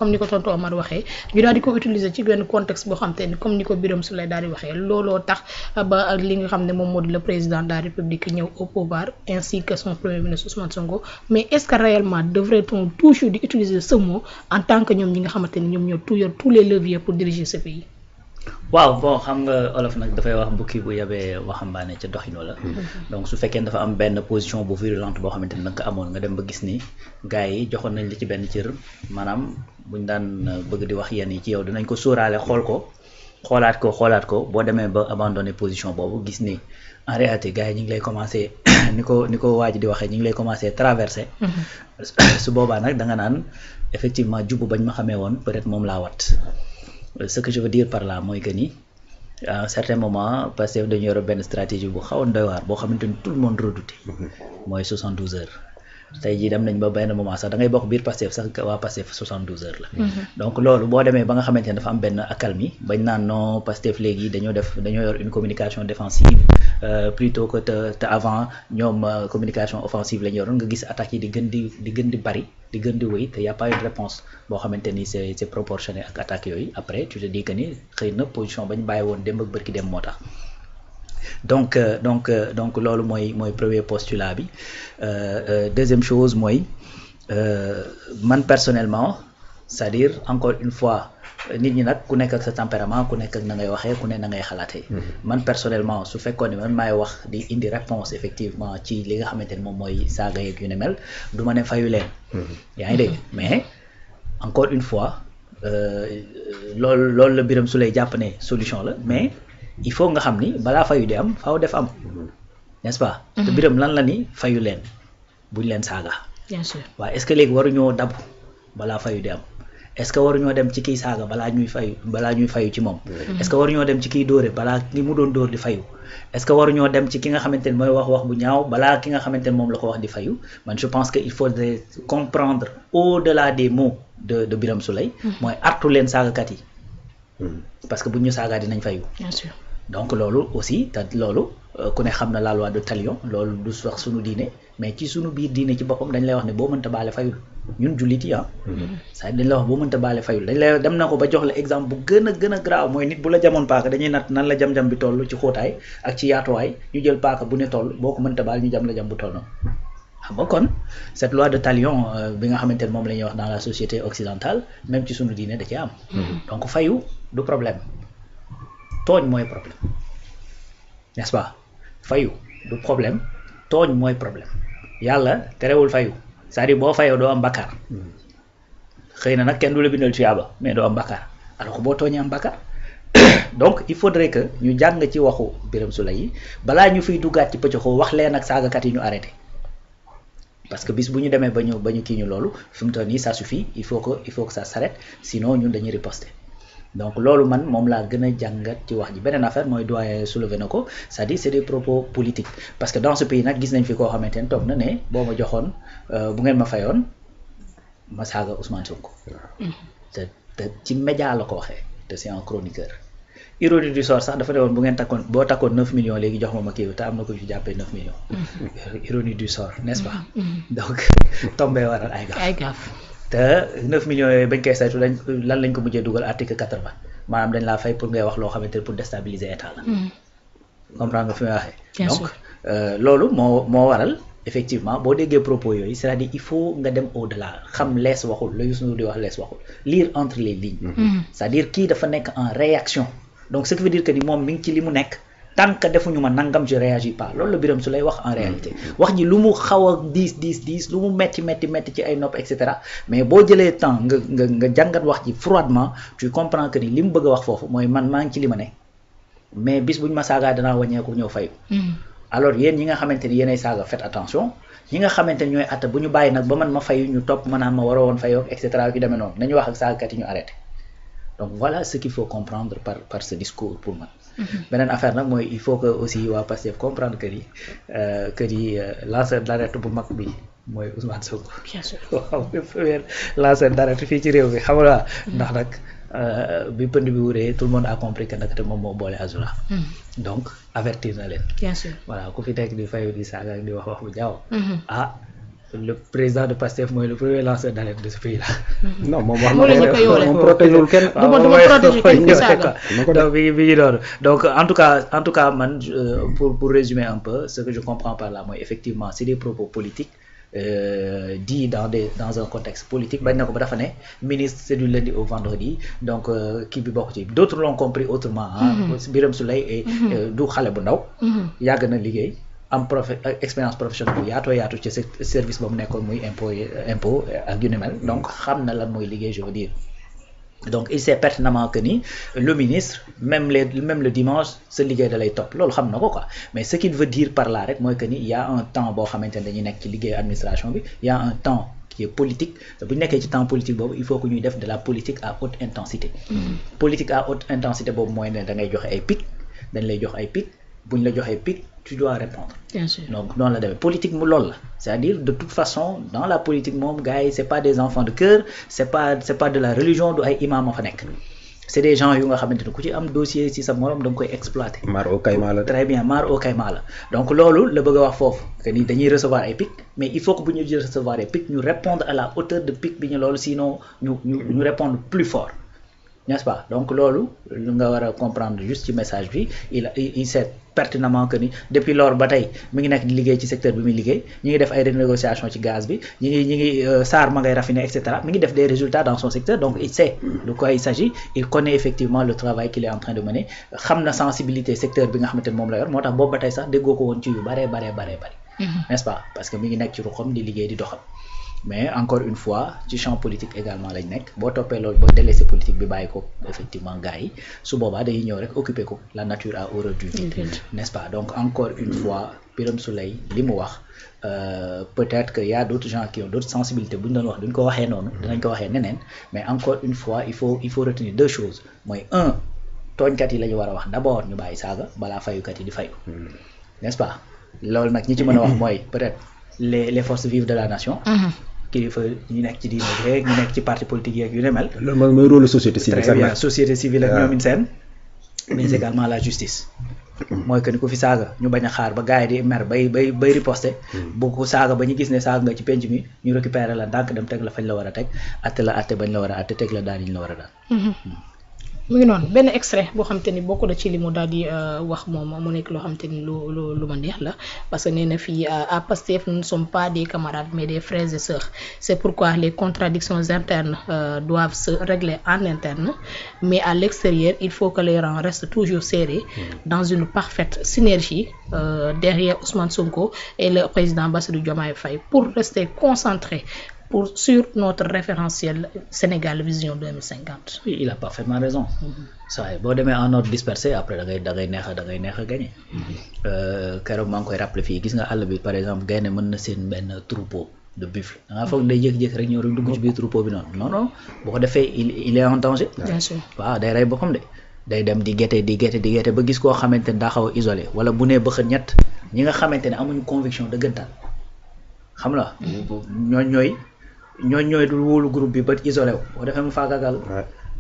comme ni ko tonton Omar waxee ñu daal di ko utiliser ci benn contexte boo xam te ni comme ni ko Birame Souleye daal di waxee looloo tax ba li nga xam ne moom moo di le président de la République ñëw au pouvoir ainsi que son premier ministre Ousmane Sonko mais est-ce que réellement devrait-on toujours di utiliser ce mot en tant que ñoom ñi nga xamante ni ñoom ñoo yor tous les leviers pour diriger ce pays. waaw bon xam nga olof nag dafay wax bukki bu yabee waxambaane ca doxino la. donc su fekkee dafa am benn position bu virulente boo xamante ni da nga ko amoon nga dem ba gis ni gars yi joxoon nañ la ci benn cër maanaam buñ daan bëgg di wax yenn yi ci yow dinañ ko sóoraale xool ko xoolaat ko boo demee ba abandonné position boobu gis ni en réalité gars yi ñu ngi lay commencé ni ko waa ji di waxee ñu ngi lay commencé traversé. su boobaa nag da nga naan effectivement jubbu bañ ma xamee woon peut-être moom laa wat. Ce que je veux dire par là mooy que ni à un certain moment parce que dañu yore benn stratégie bu xaw a doy waar boo xamante ni tout le monde redouté mooy 72 heures tey jii dem nañ ba benn moment sax da ngay bokk biir Pastef sax waa Pastef 72 heures la. donc loolu boo demee ba nga xamante ne dafa am benn accalmie bañ naan non Pastef léegi dañoo yor une communication défensive plutôt que te avant ñoom communication offensive lañ yoroon nga gis attaques yi di gën di bari. di gën di wéy te y a pas eu de réponse boo xamante ni c'est proportionné ak attaques yooyu après tu te dis que ni xëy na position bañ bàyyi woon démb ak bërki dem moo tax donc loolu mooy premier postulat bi deuxième chose mooy man personnellement c'est-à-dire encore une fois nit ñi nag ku nekk ak sa tempérament ku nekk ak na ngay waxee ku ne na ngay xalaatee man personnellement su fekkoon ne man maay wax di indi réponse effectivement ci li nga xamante ni moom mooy saaga yeeg yu ne mel du ma ne fayu leen yaa ngi dégg mais encore une fois loolu la Birame Souleye jàpp ne solution la mais il faut nga xam ni balaa fayu di am faaw def am n'est-ce pas te Birame lan la ni fayu leen buñ leen saaga bien sûr waaw est-ce que léegi waruñoo dabu balaa fayu di am est-ce que waruñoo dem ci kiy saaga balaa ñuy fayu ci moom est-ce que waruñoo dem ci kiy dóore balaa li mu doon dóor di fayu est-ce que waruñoo dem ci ki nga xamante ne mooy wax bu ñaaw balaa ki nga xamante ne moom la ko wax di fayu man je pense que il faudrait comprendre au-delà des mots de Birame Souleye mooy artu leen saagakat yi parce que bu ñu saagaa dinañ fayu bien sûr donc loolu aussi te loolu ku ne xam na la loi de talion loolu du wax sunu diine mais ci sunu biir diine ci boppam dañ lay wax ne boo mënta baale fayul ñun jullit yi ça dañ lay wax boo mënta baale fayul dañ lay dem na ko ba jox la exemple bu gën a grave mooy nit bu la jamoon paaka dañuy natt nan la jam-jam bi toll ci xóotaay ak ci yaatuwaay ñu jël paaka bu ne toll boo ko mënta baal ñu jam la jam bu toll noonu xam nga kon cette loi de talion bi nga xamante ne moom la ñuy wax dans la société occidentale même ci sunu diine da ci am donc fayu du problème tooñ mooy problème n'est-ce pas fayu du problème tooñ mooy problème yàlla terewul fayu c'est-à-dire boo fayoo doo am bakkaar xëy na nag kenn du la bindal tuyaaba mais doo am bakkaar alors que boo tooñee am bakkaar donc il faudrait que ñu jàng ci waxu Birame Souleye yi balaa ñu fiy duggaat ci pëccoxoo wax leen ak saagakat yi ñu arrêté parce que bis bu ñu demee ba ñu kii ñu loolu fi mu toll nii ça suffit il faut que ça s'arrête sinon ñun dañuy riposter donc loolu man moom laa gën a jàngat ci wax ji beneen affaire mooy doyen soulevé na ko c'est-à-dire c'est des propos politiques parce que dans ce pays nag gis nañ fi koo xamante ne toog na ne boo ma joxoon bu ngeen ma fayoon ma saaga Ousmane Sonko te ci média la ko waxee te c'est un chroniqueur ironie du sort sax dafa ne woon bu ngeen boo takkoon 9 millions léegi jox ma kii te am na ko ci jàppee 9 millions ironie du sort n'est-ce pas donc tombé waral ay gaaf te 9 millions yooyu bañ koy saytu lan lañ ko mujjee dugal article 80 maanaam dañ laa fay pour ngay wax loo xamante ne pour déstabiliser état la comprendre nga fi may waxee donc loolu moo waral effectivement boo déggee propos yooyu c'est-à-dire il faut nga dem au-delà xam lees waxul la Youssou Ndour di wax lees waxul lire entre les lignes c'est-à-dire kii dafa nekk en réaction donc ce qui veut dire que ni moom mi ngi ci li mu nekk tant que defuñu ma nangam je réagis pas loolu la Birame Souleye wax en réalité wax ji lu mu xaw a diis lu mu metti ci ay nopp et cetera mais boo jëlee temps nga jàngat wax ji froidement tu comprends que ni li mu bëgg a wax foofu mooy man maa ngi ci li ma ne mais bis buñ ma saagaa danaa wàññeeku ñëw fayu alors yéen ñi nga xamante ni yéenay saaga faites attention ñi nga xamante ni ñooy atta bu ñu bàyyi nag ba man ma fayu ñu topp ma naan ma waroo woon fayoo et cetera yu demee noonu nañu wax ak saagakat yi ñu arrêté donc voilà ce qu'il faut comprendre par ce discours pour man beneen affaire nag mooy il faut que aussi waa Pastef comprendre que ni lanceur d'alerte bu mag bi mooy Ousmane Sonko. bien sûr waaw premier lanceur d'alerte fii ci réew mi xam nga ndax nag bi pënd bi wuree tout le monde a compris que nag te moom moo boole Azura. donc avertir na leen. bien sûr voilà ku fi nekk di fayu di saaga di wax bu jaaw. le président de PASTEF mooy le premier lanceur d'alerte de ce pays là. non moom wax moo la ñu ko yoole moom protégé kenn. du ma protéger kenn ku saaga. donc bi ngi doon donc en tout cas man pour résumer un peu ce que je comprends par là mooy effectivement c'est des propos politiques dit dans un contexte politique bañ na ko ba dafa ne ministre c'est du lundi au vendredi donc kii bi bokk ci d'autres l'ont compris autrement Birame Souleye du xale bu ndaw yàgg na liggéey am expérience professionnelle bu yaatu ci service ba mu nekkoon muy impôt ak yu ni mel donc xam na lan mooy liggéey je veux dire donc il sait pertinemment que ni le ministre même le dimanche sa liggéey da lay topp loolu xam na ko quoi mais ce qu'il veut dire par là rek mooy que ni il y a un temps boo xamante ne dañuy nekk ci liggéey administration bi il y a un temps qui est politique bu ñu nekkee ci temps politique boobu il faut que ñuy def de la politique à haute intensité politique à haute intensité boobu mooy ne da ngay joxe ay pic dañ lay jox ay pic bu ñu la joxee pic tu dois répondre. Bien sûr. Donc noonu la demee politique mu loolu la c'est-à-dire de toute façon dans la politique moom gars yi c'est pas des enfants de cœur c'est pas de la religion du ay imam a fa nekk c'est des gens yu nga xamante ne ku ci am dossier ci sa morom da nga koy exploiter. maar au kayma la. très bien maar au kayma la donc loolu la bëgg a wax foofu que ni dañuy recevoir ay pic mais il faut que bu ñu recevoir ay pic ñu répondre à la hauteur de pic bi ñu loolu sinon ñu répondre plus fort. N'est-ce pas donc loolu nga war a comprendre juste ci message bi il sait pertinemment que ni depuis lors ba tey mi ngi nekk di liggéey ci secteur bi muy liggéey ñi ngi def ay renégociation ci gaz bi ñi ngi SAR ma ngay raffiner et cetera mi ngi def des résultats dans son secteur donc il sait de quoi il s'agit il connaît effectivement le travail qu'il est en train de mener xam na sensibilité secteur bi nga xamante ne moom la yor moo tax boobu ba tey sax déggoo ko woon ci yu bare n'est-ce pas parce que mi ngi nekk ci ruxam di liggéey di doxal mais encore une fois ci champ politique également lañ nekk boo toppee loolu boo délaissé politique bi bàyyi ko effectivement gars yi su boobaa day ñëw rek occuper ko la nature a horreur du vide n'est-ce pas donc encore une fois Birame Souleye li mu wax peut-être que y a d'autres gens qui ont d'autres sensibilités bu ñu doon wax duñ ko waxee noonu dinañ ko waxee neneen mais encore une fois il faut retenir deux choses mooy un tooñkat yi la ñu war a wax d'abord ñu bàyyi saaga balaa fayukat yi di fayu n'est-ce pas loolu nag ñi ci mën a wax mooy peut-être les forces vives de la nation kilifa ñu nekk ci diine bi ñu nekk ci parti politique yeeg yu ne mel. loolu mooy rôle société civile. très bien société civile ak ñoom seen. mais également la justice. mooy que ni ku fi saaga ñu bañ a xaar ba gars yi di mer bay riposter. bu ko saaga ba ñu gis ne saaga nga ci penc mi ñu récupérer la ndànk dem teg la fañ la war a teg atte la atte bañ la war a atte teg la daan yi ñu la war a daan. mu ngi noonu benn extrait boo xam te ni bokk na ci li mu daal di wax moom mu nekk loo xam te ni lu ma neex la parce que nee na fii à Pastef nous ne sommes pas des camarades mais des frères et sœurs c'est pourquoi les contradictions internes doivent se régler en interne mais à l'extérieur il faut que les rangs restent toujours serrés dans une parfaite synergie derrière Ousmane Sonko et le président Bassirou Diomaye Faye pour rester concentrés sur notre référentiel Sénégal Vision 2050. Oui, il a parfaitement raison. Ça boo demee en ordre dispersé après da ngay neex a gagner. Keroog maa ngi koy rappeler fii gis nga àll bi par exemple gaynde mën na seen benn troupeau de buffle da ngaa foog day jékki-jékki rek ñëw rek dugg ci biir troupeau bi noonu non boo ko defee il est en danger. Bien sûr waaw day rey boppam de day dem di guette ba gis koo xamante ne daa xaw a isolé wala bu nee bëxët ñett ñi nga xamante ne amuñu conviction dëggantaan xam la ñooy dul wóolu groupe bi ba isolé wu boo defee mu faagagal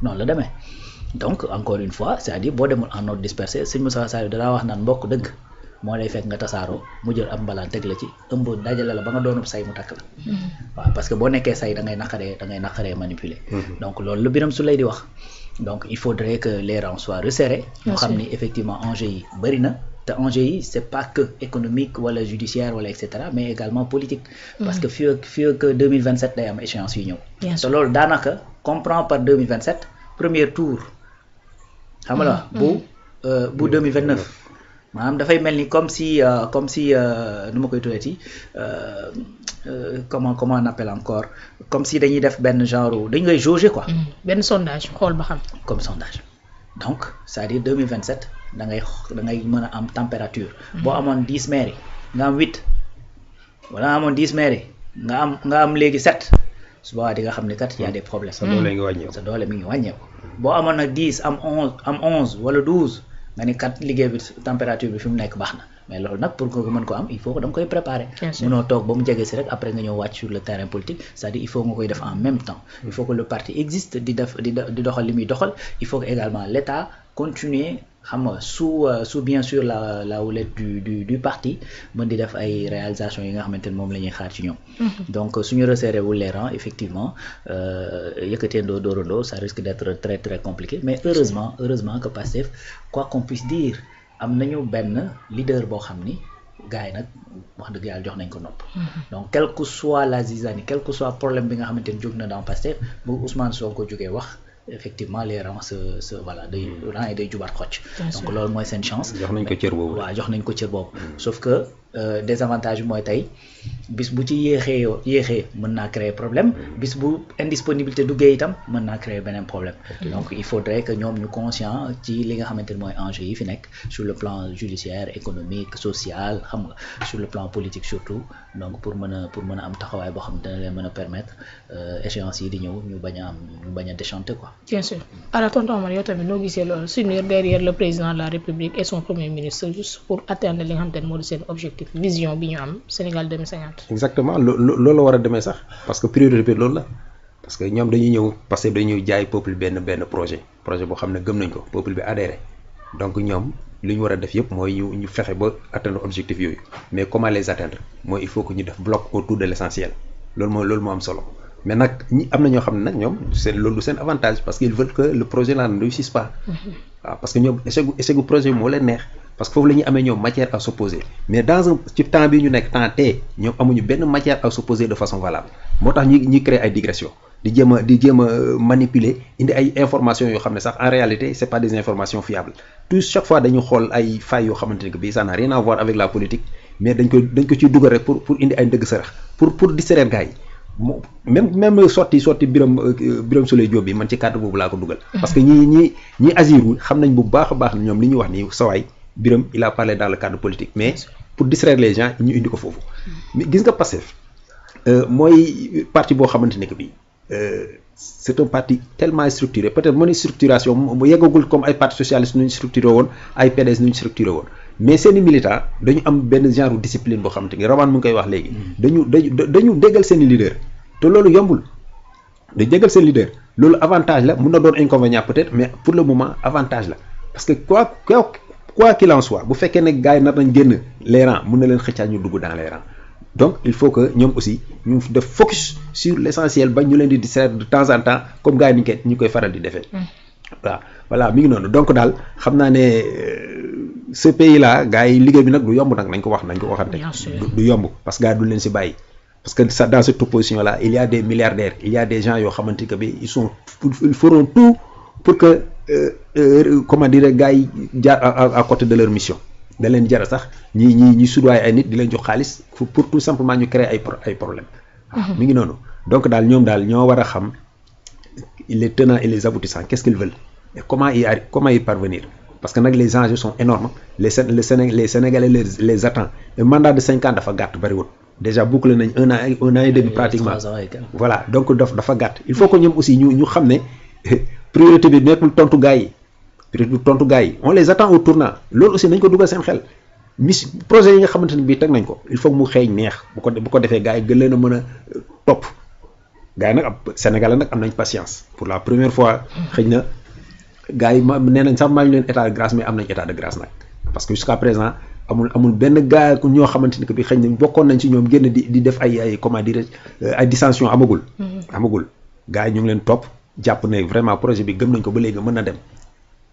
noonu la demee donc encore une fois c'est-à-dire boo demul en ordre dispersé sëñ Moussa Sall danaa wax naan mbokk dëgg moo lay fekk nga tasaaroo mu jël am mbalaan teg la ci ëmb dajale la ba nga doonub say mu takk la waaw parce que boo nekkee say da ngay naqaree manipuler donc loolu la Birame Souleye di wax donc il faudrait que les rangs soient resserrés ñu xam ni effectivement enjeu yi bëri na te enjeu yi c'est pas que économique wala judiciaire wala et cetera mais également politique parce que fii ak 2027 day am échéance yu ñëw te loolu daanaka comprend par 2027 premier tour xam nga bu 2029 maanaam dafay mel ni comme si nu ma koy tuddee comment on appelle encore comme si dañuy def benn genre dañu koy jauger quoi benn sondage xool ba xam comme sondage donc c'est-à-dire 2027 da ngay mën a am température boo amoon 10 maires nga am 8 wala amoon 10 maires nga am léegi 7 su boobaa di nga xam ne kat y a des problèmes sa doole mi ngi wàññeeku boo amoon nag 10 am 11 wala 12 nga ni kat liggéey bi température bi fi mu nekk baax na mais loolu nag pour que nga mën ko am il faut que da nga koy préparer mënoo toog ba mu jege si rek après nga ñëw wàcc sur le terrain politique c'est-à-dire il faut nga koy def en même temps il faut que le parti existe di doxal li muy doxal il faut que également l'État continuer xam nga sous bien sûr la houlette du parti mën di def ay réalisations yi nga xamante ne moom la ñuy xaar ci ñoom. donc suñu resserré wul les rangs effectivement yëkkateendoo dóorandoo ça risque d'être très très compliqué mais heureusement que Pastef quoi qu'on puisse dire am nañu benn leader boo xam ni gars yi nag wax dëgg yàlla jox nañ ko nopp. donc quelle que soit la zizanie quel que soit problème bi nga xamante ni jóg na dans Pastef bu Ousmane Sonko jógee wax. effectivement les rangs se voilà day rangs yi day jubaat xocc donc loolu mooy seen chance jox nañ ko cër boobu waaw jox nañ ko cër boobu sauf que désavantage bi mooy tey bis bu ci yéexee mën naa créer problème bis bu indisponibilité duggee itam mën naa créer beneen problème donc il faudrait que ñoom ñu conscient ci li nga xamante ne mooy enjeu yi fi nekk sur le plan judiciaire économique social xam nga sur le plan politique surtout donc pour mën a am taxawaay boo xam ne dina leen mën a permettre échéance yi di ñëw ñu bañ a déchanter quoi. Bien sûr. Alors, tonton Omar, yow tamit noo gisee loolu s'unir derrière le président de la République et son premier ministre juste pour atteindre li nga xamante ne moo di seen objectif vision bi ñu am Sénégal 2050. exactement loolu la war a demee sax parce que priorité bi loolu la parce que ñoom dañuy ñëw parce que dañuy jaay peuple benn projet boo xam ne gëm nañ ko peuple bi adhéré donc ñoom li ñu war a def yëpp mooy ñu fexe ba atteindre objectif yooyu mais comment les atteindre mooy il faut que ñu def bloc autour de l'essentiel loolu moo am solo. mais nag ñi am na ñoo xam ne nag ñoom loolu du seen avantage parce qu'ils veulent que le projet là ne réussisse pas. waaw parce que ñoom échec gu projet bi moo leen neex parce que foofu la ñuy amee ñoom matière à s'opposer mais ci temps bi ñu nekk temps tee ñoom amuñu benn matière à s'opposer de façon valable moo tax ñuy créer ay digressions di jéem a manipuler indi ay informations yoo xam ne sax en réalité c'est pas des informations fiables chaque fois dañu xool ay failles yoo xamante ne que bii ça n'a rien à voir avec la politique mais dañ ko ciy dugal rek pour indi ay ndëgg sërëx pour distraire gars yi. même sotti Birame Souleye Diop bi man ci cadre boobu laa ko dugal. parce que ñi Azirou xam nañ bu baax a baax ñoom li ñuy wax nii sawaay Birame il a parlé dans le cadre politique mais pour distraire les gens ñu indi ko foofu. mais gis nga Pastef mooy parti boo xamante ne que bii c'est un parti tellement structuré peut-être moo ne structuration mu yeggagul comme ay parti socialiste nu ñu structuré woon ay PDS nu ñu structuré woon mais seeni militants dañu am benn genre discipline boo xamante ni Rawane mu ngi koy wax léegi. dañu déggal seeni leader te loolu yombul dañu déggal seen leader loolu avantage la mun na doon inconvénient peut-être mais pour le moment avantage la parce que quoi qu'il en soit bu fekkee ne gars yi nar nañ génn les rangs mun na leen xëccaat ñu dugg dans les rangs donc il faut que ñoom aussi ñu def focus sur l'essentiel ba ñu leen di distraire de temps en temps comme gars yi ñu koy faral di defee. waaw voilà mi ngi noonu donc daal xam naa ne ce pays là gars yi liggéey bi nag du yomb nag nañ ko waxante. du yomb parce que gars yi du leen si bàyyi. parce que ça dans cette opposition là il y a des milliardaires il y a des gens yoo xamante que bi ils feront tout pour que comment dire gars yi jaar à côté de leur mission. da leen jara sax ñi soudoyer ay nit di leen jox xaalis pour tout simplement ñu créer ay problèmes. mi ngi noonu donc daal ñoom daal ñoo war a xam les tenants et les aboutissants qu'est-ce qu'ils veulent et comment y parvenir parce que nag les enjeux sont énormes les Sénégalais les attendent le mandat de 5 ans dafa gàtt bariwul déjà bouclé nañ un an et demi pratiquement voilà donc dafa gàtt il faut que ñoom aussi ñu xam ne priorité bi nekkul tontu gars yi on les attend au tournant loolu aussi nañ ko dugal seen xel projet yi nga xamante ne bii teg nañ ko il faut mu xeeñ neex bu ko defee gars yi gën leen a mën a topp gars yi nag Sénégalais nag am nañ patience pour la première fois xëy na gars yi nee nañ sax maa ngi leen état de grâce mais am nañ état de grâce nag parce que jusqu'à présent amul benn gars ñoo xamante ne que bi xëy na bokkoon nañ ci ñoom génn di def ay comment dire ay dissension amagul gars yi ñu ngi leen topp jàpp ne vraiment projet bi gëm nañ ko ba léegi mën na dem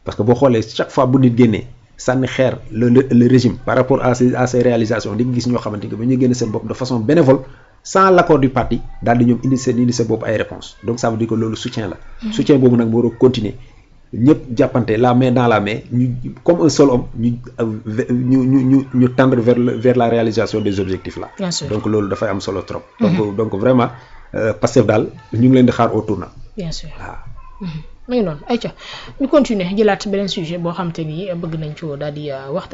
parce que boo xoolee chaque fois bu nit génnee sànni xeer le régime par rapport à ces réalisations di gis ñoo xamante que ba ñu génne seen bopp de façon bénévole sans l'accord du parti daal di ñoom indi seen bopp ay réponses donc ça veut dire que loolu soutien la. soutien boobu nag moo war a continuer ñëpp jàppante la main dans la main ñu comme un seul homme ñu tendre vers la réalisation des objectifs là. Bien sûr. Donc loolu dafay am solo trop. donc vraiment Pastef daal ñu ngi leen di xaar au tournant. Bien sûr waaw. mu ngi noonu ayca ñu continuer jëlaat beneen sujet boo xam te ni bëgg nañ ci daal di waxtaan.